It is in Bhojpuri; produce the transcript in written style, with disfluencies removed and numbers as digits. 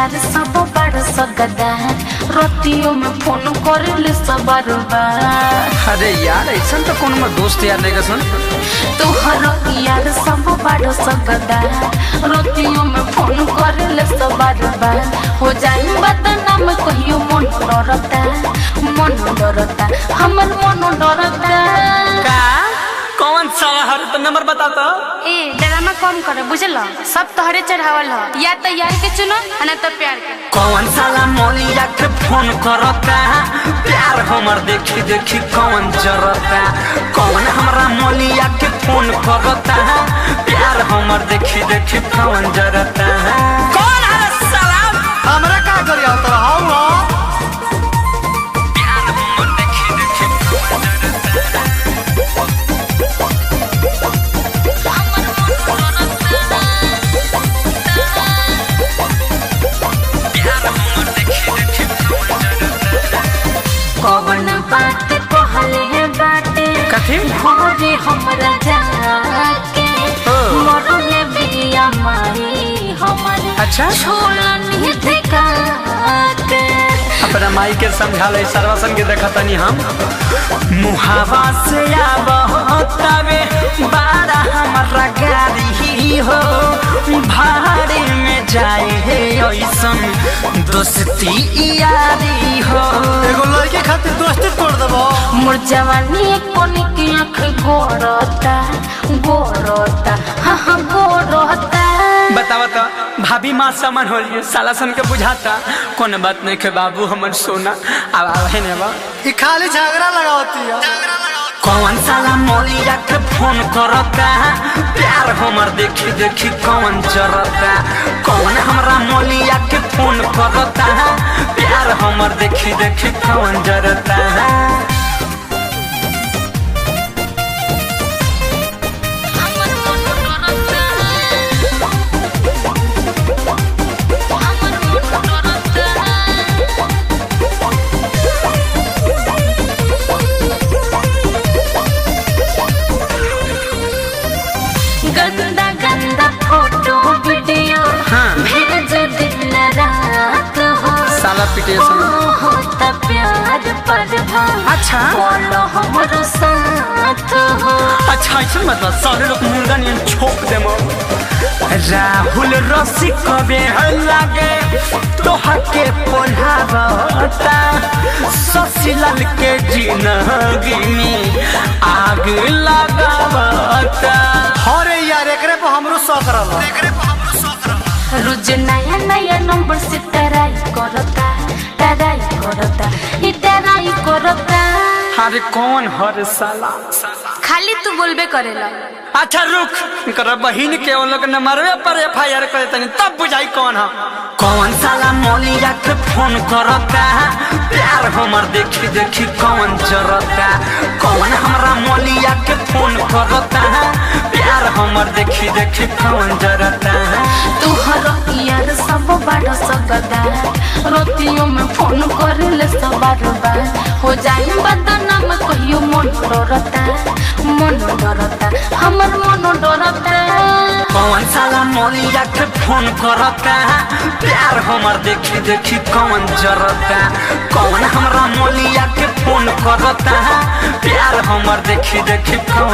यार सब बड़ सगदा रतियों में फोन करे सब बार। अरे यार ऐसा तो कौन में दोस्त यार नहीं सुन तोहर यार सब बड़ सगदा रतियों में फोन करे सब बार। हो जाए बदनाम कहियो मन डरता हमर मन डरता। का कौन सा हर तो नंबर बताता ए ड्रामा कम करे बुझल सब तोहरे चढ़ावल ह या तो यार के चुनो ना तो प्यार के। कौन साला मौलिया के फोन करता प्यार हमर देखी देखी कौन जरता। कौन हमरा मौलिया के फोन करता प्यार हमर देखी देखी कौन जरता। कौन है साला हमरा का करिया तो हाउ प्यार हमर देखी देखी कौन जरता। कौन बात कहले बाटे भोरे हमरा जाके मरले बिया माई हमर अच्छा छोड़नी देखा के। अपना माई के समझा ले सर्वसन के देखा तनी हम मुहावा से आबे बारा हमारा गाड़ी हो भाड़े में जाए है ऐसन दोस्ती यारी हो। एगो लड़के खातिर दोस्ती तोड़ देबो। मोर जवानी कोनी की आँख गोरता हाँ गोरता। बतावा तो भाभी माँ समन हो लिए साला सन के बुझाता कौन बात नहीं के बाबू हमर सोना अब है ने बा ई खाली झगड़ा लगावती है। कौन साला मौलिया के फोन करता प्यार हमर देखी देखी कौन जरता। कौन हमरा मौलिया के फोन करता प्यार हमर देखी देखी कौन जरता। गंदा गंदा फोटो वीडियो भेज दिन रात हो साला पिटेशन होता प्यार पर अच्छा बोलो हमरो साथ हो। अच्छा ऐसा मतलब सारे लोग मुर्गा नहीं छोप दे राहुल रसिक कबे लागे तो हके पोल्हावता ससीलाल के जिंदगी में आग लगावता। अरे यार एकरे पे हमरो शौक रहल। रोज नया नया नंबर से टराई करता अरे कौन हर साला खाली तू बोलबे करेला। अच्छा रुक कर बहिन के उन लोग नंबरवे पर FIR करे तनी तब बुझाई कौन है। कौन साला मौलिया के फोन करता प्यार हमर देखी देखी कौन जरता। कौन हमरा मौलिया के फोन करता प्यार हमर देखी देखी कौन जरता। तुहर यार सब बड़ सगदा रतियों में फोन करे सब बार। हो जाए बदनाम कहियो मन डरता हमर मन डरता। कौन साला मौलिया के फोन करता प्यार हमर देखी देखी कौन जरता। कौन हमरा मौलिया के फोन करता प्यार हमर देखी देखी कौन